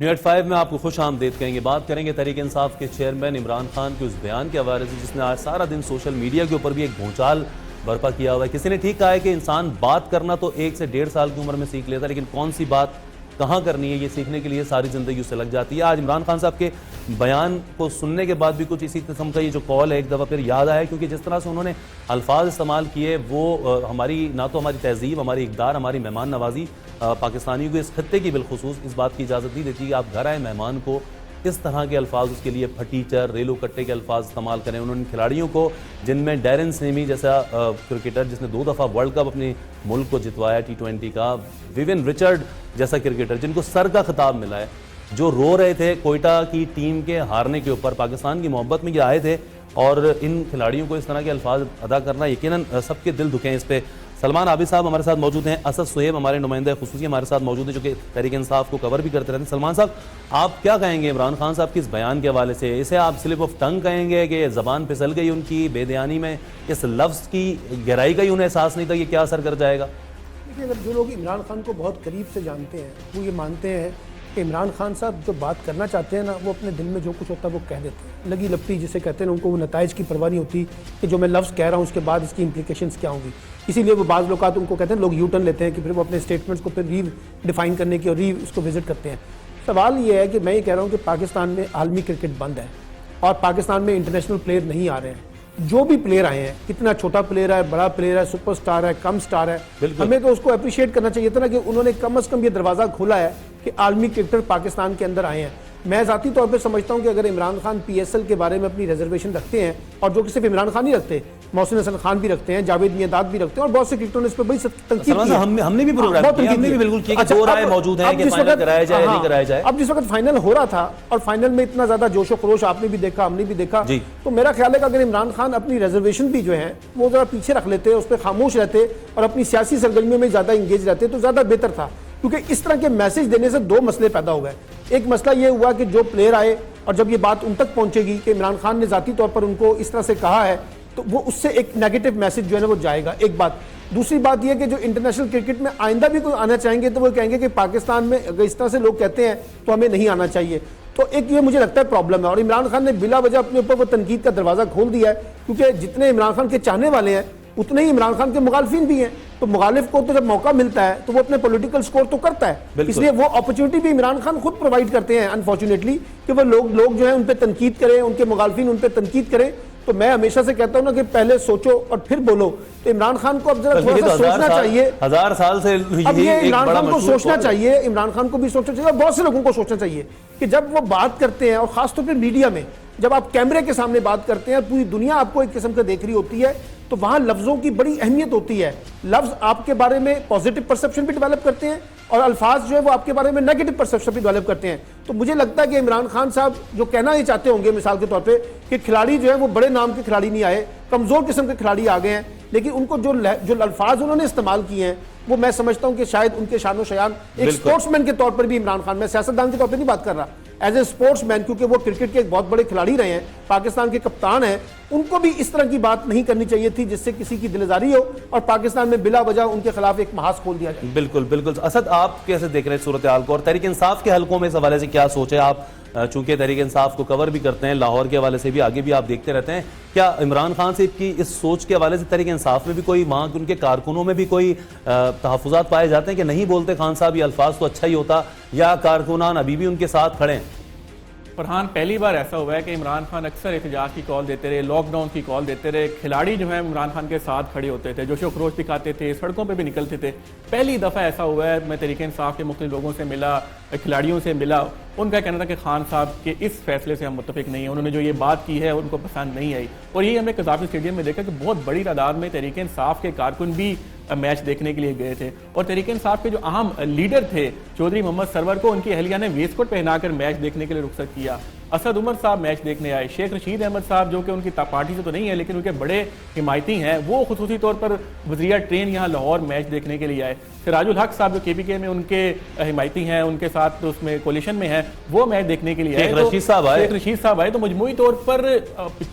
News 5 में आपको खुश आमदीद कहेंगे। बात करेंगे तहरीक इंसाफ के चेयरमैन इमरान खान के उस बयान के हवाले से जिसने आज सारा दिन सोशल मीडिया के ऊपर भी एक भूचाल बर्पा किया हुआ है। किसी ने ठीक कहा है कि इंसान बात करना तो 1 से 1.5 साल की उम्र में सीख लेता है, लेकिन कौन सी बात कहाँ करनी है ये सीखने के लिए सारी ज़िंदगी उससे लग जाती है। आज इमरान खान साहब के बयान को सुनने के बाद भी कुछ इसी किस्म का ये जो कॉल है एक दफ़ा फिर याद आया, क्योंकि जिस तरह से उन्होंने अल्फाज इस्तेमाल किए वो हमारी ना तो हमारी तहजीब, हमारी इक़दार, हमारी मेहमान नवाजी पाकिस्तानियों को इस खत्ते की बिलखुसूस इस बात की इजाज़त नहीं देती कि आप घर आए मेहमान को इस तरह के अल्फाज उसके लिए फटीचर, रेलो कट्टे के अल्फाज इस्तेमाल करें। उन्होंने खिलाड़ियों को, जिनमें डैरेन सेमी जैसा क्रिकेटर जिसने 2 दफ़ा वर्ल्ड कप अपने मुल्क को जितवाया T20 का, विवियन रिचर्ड जैसा क्रिकेटर जिनको सर का खिताब मिला है, जो रो रहे थे कोयटा की टीम के हारने के ऊपर, पाकिस्तान की मोहब्बत में ये आए थे, और इन खिलाड़ियों को इस तरह के अल्फाज अदा करना यकीनन सबके दिल दुखे हैं। इस पर सलमान आबिद साहब हमारे साथ मौजूद हैं, असद सुहेब हमारे नुमाइंदा खुसूसी हमारे साथ मौजूद हैं जो कि तहरीक इंसाफ को कवर भी करते रहते हैं। सलमान साहब, आप क्या कहेंगे इमरान खान साहब के इस बयान के हवाले से? इसे आप स्लिप ऑफ टंग कहेंगे कि ज़बान फिसल गई उनकी बेदयानी में, इस लफ्ज़ की गहराई का ही उन्हें एहसास नहीं था कि क्या असर कर जाएगा? देखिए, अगर जो लोग इमरान खान को बहुत करीब से जानते हैं वो ये मानते हैं कि इमरान खान साहब जो बात करना चाहते हैं ना, वो अपने दिल में जो कुछ होता है वो कह देते हैं। लगी लपटी जिसे कहते हैं, उनको वो नताइज की परवाह नहीं होती कि जो मैं लफ्ज़ कह रहा हूँ उसके बाद इसकी इंप्लीकेशंस क्या होंगी। इसीलिए वो बाज़ लोग उनको कहते हैं, लोग यू टर्न लेते हैं कि फिर वो अपने स्टेटमेंट्स को फिर री डिफाइन करने की और री उसको विजिट करते हैं। सवाल ये है कि मैं ये कह रहा हूँ कि पाकिस्तान में आलमी क्रिकेट बंद है और पाकिस्तान में इंटरनेशनल प्लेयर नहीं आ रहे हैं। जो भी प्लेयर आए हैं, कितना छोटा प्लेयर है, बड़ा प्लेयर है, सुपरस्टार है, कम स्टार है, हमें तो उसको अप्रिशिएट करना चाहिए था ना कि उन्होंने कम से कम ये दरवाज़ा खोला है कि आलमी क्रिकेटर पाकिस्तान के अंदर आए हैं। मैं ज़ाती तौर पे समझता हूं कि अगर इमरान खान PSL के बारे में अपनी रिजर्वेशन रखते हैं, और जो कि सिर्फ इमरान खान ही रखते, मोहसिन हसन खान भी रखते हैं, जावेद मियांदाद भी रखते हैं, और बहुत से क्रिकेटरों ने इस पर बड़ी तनकीद की। हमने भी प्रोग्राम किया, हमने भी बिल्कुल किया कि दो राय मौजूद है कि फाइनल कराया जाए नहीं कराया जाए। अब जिस वक्त फाइनल हो रहा था और फाइनल में इतना ज्यादा जोशो खरोश आपने भी देखा, हमने भी देखा, तो मेरा ख्याल है कि अगर इमरान खान अपनी रिजर्वेशन भी जो है वो जरा पीछे रख लेते, उस पर खामोश रहते और अपनी सियासी सरगर्मियों में ज्यादा इंगेज रहते तो ज्यादा बेहतर था। क्योंकि इस तरह के मैसेज देने से 2 मसले पैदा हो गए। एक मसला ये हुआ कि जो प्लेयर आए और जब ये बात उन तक पहुंचेगी कि इमरान खान ने जाती तौर पर उनको इस तरह से कहा है, तो वो उससे एक नेगेटिव मैसेज जो है ना वो जाएगा, एक बात। दूसरी बात यह कि जो इंटरनेशनल क्रिकेट में आइंदा भी कोई आना चाहेंगे तो वो कहेंगे कि पाकिस्तान में अगर इस तरह से लोग कहते हैं तो हमें नहीं आना चाहिए। तो एक ये मुझे लगता है प्रॉब्लम है, और इमरान खान ने बिला वजह अपने ऊपर वो तनकीद का दरवाजा खोल दिया है, क्योंकि जितने इमरान खान के चाहने वाले हैं उतने ही इमरान खान के मुखालिफिन भी हैं। तो मुखालिफ को तो जब मौका मिलता है तो वो अपने पॉलिटिकल स्कोर तो करता है, इसलिए वो अपॉर्चुनिटी भी इमरान खान खुद प्रोवाइड करते हैं अनफॉर्चुनेटली, कि वो लोग जो है उन पर तनकीद करें, उनके मुखालिफिन उन पर तनकीद करें। तो मैं हमेशा से कहता हूं ना कि पहले सोचो और फिर बोलो। तो इमरान खान को अब जरा थोड़ा सा सोचना चाहिए। 1000 साल से अब ये इमरान खान को सोचना चाहिए, इमरान खान को भी सोचना चाहिए, और बहुत से लोगों को सोचना चाहिए कि जब वो बात करते हैं, और खासतौर पर मीडिया में जब आप कैमरे के सामने बात करते हैं, पूरी दुनिया आपको एक किस्म का देख रही होती है, तो वहां लफ्जों की बड़ी अहमियत होती है। लफ्ज आपके बारे में पॉजिटिव परसेप्शन भी डेवलप करते हैं और अल्फाज जो है वो आपके बारे में नेगेटिव परसेप्शन भी डेवलप करते हैं। तो मुझे लगता है कि इमरान खान साहब जो कहना ही चाहते होंगे मिसाल के तौर पे कि खिलाड़ी जो है वो बड़े नाम के खिलाड़ी नहीं आए, कमजोर किस्म के खिलाड़ी आ गए हैं, लेकिन उनको जो अल्फाज उन्होंने इस्तेमाल किए हैं वो मैं समझता हूं कि शायद उनके शान शयान एक स्पोर्ट्समैन के तौर पर भी इमरान खान, मैं सियासतदान के तौर पर नहीं बात कर रहा, एज ए स्पोर्ट्समैन, क्योंकि वो क्रिकेट के एक बहुत बड़े खिलाड़ी रहे हैं, पाकिस्तान के कप्तान हैं, उनको भी इस तरह की बात नहीं करनी चाहिए थी जिससे किसी की दिलजारी हो और पाकिस्तान में बिला वजह उनके खिलाफ एक महाज खोल दिया जाए। बिल्कुल बिल्कुल। असद, आप कैसे देख रहे हैं सूरत हाल को, और तहरीक इंसाफ के हलकों में इस हवाले से क्या सोच है? आप चूंकि तहरीक इंसाफ को कवर भी करते हैं, लाहौर के हवाले से भी आगे भी आप देखते रहते हैं, क्या इमरान खान साहब की इस सोच के हवाले से तहरीक इंसाफ में भी कोई, वहाँ के उनके कारकुनों में भी कोई तहफ़्फ़ुज़ात पाए जाते हैं कि नहीं बोलते खान साहब ये अल्फाज तो अच्छा ही होता, या कारकुनान अभी भी उनके साथ खड़े हैं? फरहान, पहली बार ऐसा हुआ है कि इमरान खान अक्सर एहतजाज की कॉल देते रहे, लॉकडाउन की कॉल देते रहे, खिलाड़ी जो है इमरान खान के साथ खड़े होते थे, जोशो खरोश दिखाते थे, सड़कों पे भी निकलते थे। पहली दफ़ा ऐसा हुआ है, मैं तहरीक इंसाफ के मुख्तलिफ लोगों से मिला, खिलाड़ियों से मिला, उनका कहना था कि खान साहब के इस फैसले से हम मुत्तफिक नहीं हैं, उन्होंने जो ये बात की है उनको पसंद नहीं आई। और यही हमने कज़ाफ़ी स्टेडियम में देखा कि बहुत बड़ी तादाद में तहरीक इंसाफ के कारकुन भी मैच देखने के लिए गए थे, और तहरीक इंसाफ के जो अहम लीडर थे चौधरी मोहम्मद सरवर को उनकी अहलिया ने वेस्टकोट पहनाकर मैच देखने के लिए रुखसत किया। असद उमर साहब मैच देखने आए, शेख रशीद अहमद साहब जो कि उनकी पार्टी से तो नहीं है लेकिन उनके बड़े हिमायती हैं, वो खुसूसी तौर पर वज़ीर ट्रेन यहाँ लाहौर मैच देखने के लिए आए। सिराजुल हक साहब जो KPK में उनके हिमायती हैं, उनके साथ तो उसमें कोलिशन में हैं, वो मैच देखने के लिए आए। शेख रशीद साहब आए। तो मजमूई तौर पर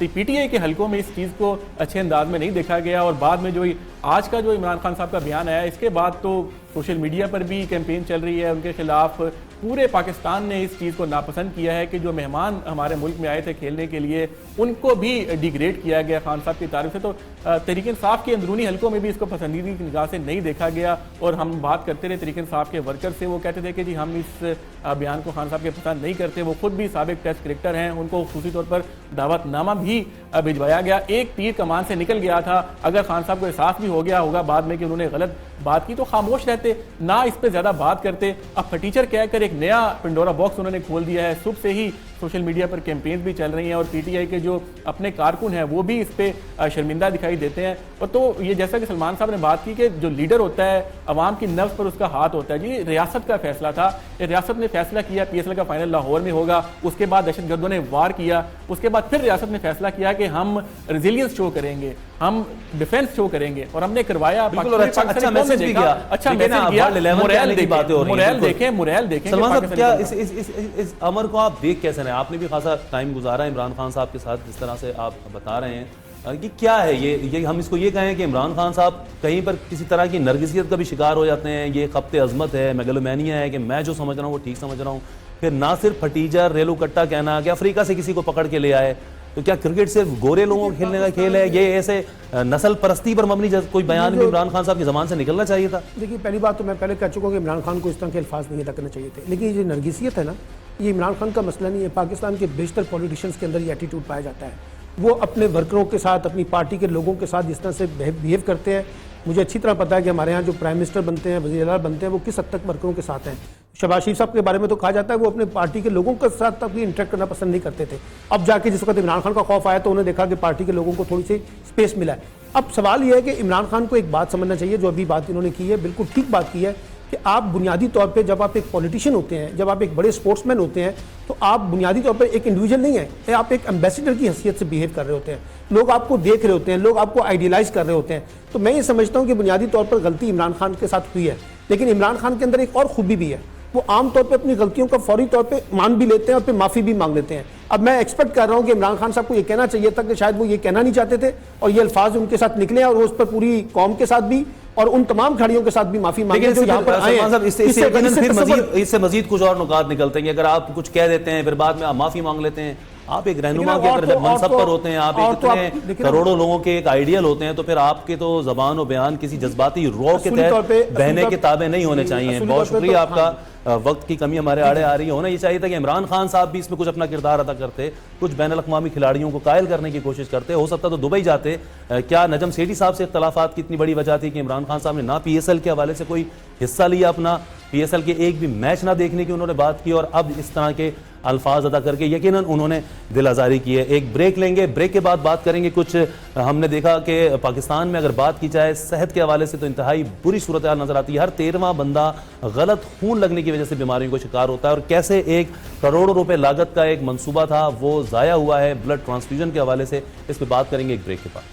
PTI के हलकों में इस चीज़ को अच्छे अंदाज में नहीं देखा गया, और बाद में जो आज का जो इमरान खान साहब का बयान आया, इसके बाद तो सोशल मीडिया पर भी कैंपेन चल रही है उनके खिलाफ, पूरे पाकिस्तान ने इस चीज़ को नापसंद किया है कि जो मेहमान हमारे मुल्क में आए थे खेलने के लिए उनको भी डिग्रेड किया गया खान साहब की तारीफ से। तो तहरीक इंसाफ के अंदरूनी हलकों में भी इसको पसंदीदा की निगाह से नहीं देखा गया। और हम बात करते रहे तहरीक इंसाफ के वर्कर से, वो कहते थे कि जी हम इस बयान को खान साहब के पसंद नहीं करते। वो खुद भी साबिक टेस्ट क्रिकेटर हैं, उनको खुसूसी तौर पर दावतनामा भी भिजवाया गया। एक तीर कमान से निकल गया था। अगर खान साहब को एहसास भी हो गया होगा बाद में कि उन्होंने गलत बात की तो खामोश रहते, ना इस पे ज्यादा बात करते। अब फटीचर कहकर एक नया पिंडोरा बॉक्स उन्होंने खोल दिया है। सुबह से ही सोशल मीडिया पर कैंपेन्स भी चल रही हैं और पीटीआई के जो अपने कारकुन हैं वो भी इस पे शर्मिंदा दिखाई देते हैं। और तो ये जैसा कि सलमान साहब ने बात की कि जो लीडर होता है अवाम की नब्ज पर उसका हाथ होता है। जी रियासत का फैसला था, रियासत ने फैसला किया PSL का फाइनल लाहौर में होगा, उसके बाद दहशतगर्दों ने वार किया, उसके बाद फिर रियासत ने फैसला किया कि हम रेजिलियंस शो करेंगे, हम डिफेंस शो करेंगे और हमने करवाया। अच्छा मैसेज भी गया, अच्छा मैसेज गया। मोरल देखें सलमान साहब, क्या इस अमर को आप देख कैसे रहे? आपने भी खासा टाइम गुजारा इमरान खान साहब के साथ, जिस तरह से आप बता रहे हैं कि क्या है ये हम इसको ये कहें कि इमरान खान साहब कहीं पर किसी तरह की नरगिसियत का भी शिकार हो जाते हैं, ये खप्ते अजमत है, मेगलोमैनिया है कि मैं जो समझ रहा हूँ वो ठीक समझ रहा हूँ, फिर ना सिर्फ फटीजर रेलू कट्टा कहना कि अफ्रीका से किसी को पकड़ के ले आए, तो क्या क्रिकेट सिर्फ गोरे लोगों को खेलने का खेल है? ये ऐसे नस्ल परस्ती पर मबनी कोई बयान भी इमरान खान साहब की ज़बान से निकलना चाहिए था? देखिए, पहली बात तो मैं पहले कह चुका हूँ कि इमरान खान को इस तरह के अल्फाज नहीं अदा करने चाहिए थे। लेकिन ये जो नरगिसियत है ना, ये इमरान खान का मसला नहीं है। पाकिस्तान के बेशतर पॉलिटिशियंस के अंदर ये एटीट्यूड पाया जाता है। वो अपने वर्करों के साथ, अपनी पार्टी के लोगों के साथ जिस तरह से बिहेव करते हैं, मुझे अच्छी तरह पता है कि हमारे यहाँ जो प्राइम मिनिस्टर बनते हैं, वज़ीर आला बनते हैं, वो किस हद तक वर्करों के साथ हैं। शहबाज शरीफ साहब के बारे में तो कहा जाता है वो अपने पार्टी के लोगों के साथ तक भी इंटरेक्ट करना पसंद नहीं करते थे। अब जाके जिस वक्त इमरान खान का खौफ आया तो उन्हें देखा कि पार्टी के लोगों को थोड़ी सी स्पेस मिला है। अब सवाल यह है कि इमरान खान को एक बात समझना चाहिए, जो अभी बात इन्होंने की है बिल्कुल ठीक बात की है, कि आप बुनियादी तौर पे जब आप एक पॉलिटिशियन होते हैं, जब आप एक बड़े स्पोर्ट्समैन होते हैं, तो आप बुनियादी तौर पे एक इंडिविजुअल नहीं है, आप एक एम्बेसडर की हैसियत से बिहेव कर रहे होते हैं। लोग आपको देख रहे होते हैं, लोग आपको आइडियलाइज कर रहे होते हैं। तो मैं ये समझता हूँ कि बुनियादी तौर पर गलती इमरान खान के साथ हुई है, लेकिन इमरान खान के अंदर एक और खूबी भी है, वो आमतौर पर अपनी गलतियों का फौरी तौर पे मान भी लेते हैं और फिर माफ़ी भी मांग लेते हैं। अब मैं एक्सपेक्ट कर रहा हूँ कि इमरान खान साहब को ये कहना चाहिए था कि शायद वो ये कहना नहीं चाहते थे और ये अल्फाज उनके साथ निकले और वो उस पर पूरी कौम के साथ भी और उन तमाम खिलाड़ियों के साथ भी माफी मांगे जो यहाँ पर आए हैं। इससे मजीद कुछ और नुकात निकलते हैं कि अगर आप कुछ कह देते हैं फिर बाद में आप माफी मांग लेते हैं, आप एक रहनुमा के अगर मनसब पर होते हैं, आप एक इतने करोड़ों लोगों के एक आइडियल होते हैं, तो फिर आपके तो जबान और बयान किसी जज्बाती रॉ के तहत बहने के ताबे नहीं होने चाहिए। बहुत शुक्रिया आपका। वक्त की कमी हमारे आड़े आ रही है। होना ये चाहिए था कि इमरान खान साहब भी इसमें कुछ अपना किरदार अदा करते, कुछ बैनुल अक़वामी खिलाड़ियों को कायल करने की कोशिश करते। हो सकता तो दुबई जाते। क्या नजम सेठी साहब से इख्तलाफात की इतनी बड़ी वजह थी कि इमरान खान साहब ने ना PSL के हवाले से कोई हिस्सा लिया, अपना PSL के एक भी मैच ना देखने की उन्होंने बात की, और अब इस तरह के अल्फाज अदा करके यकीनन उन्होंने दिल आज़ारी की है। एक ब्रेक लेंगे, ब्रेक के बाद बात करेंगे। कुछ हमने देखा कि पाकिस्तान में अगर बात की जाए सेहत के हवाले से तो इंतहाई बुरी सूरत हाल नजर आती है। हर 13वां बंदा गलत खून लगने की वजह से बीमारियों का शिकार होता है, और कैसे एक करोड़ों रुपए लागत का एक मंसूबा था वो ज़ाया हुआ है ब्लड ट्रांसफ्यूजन के हवाले से। इस पर बात करेंगे एक ब्रेक के बाद।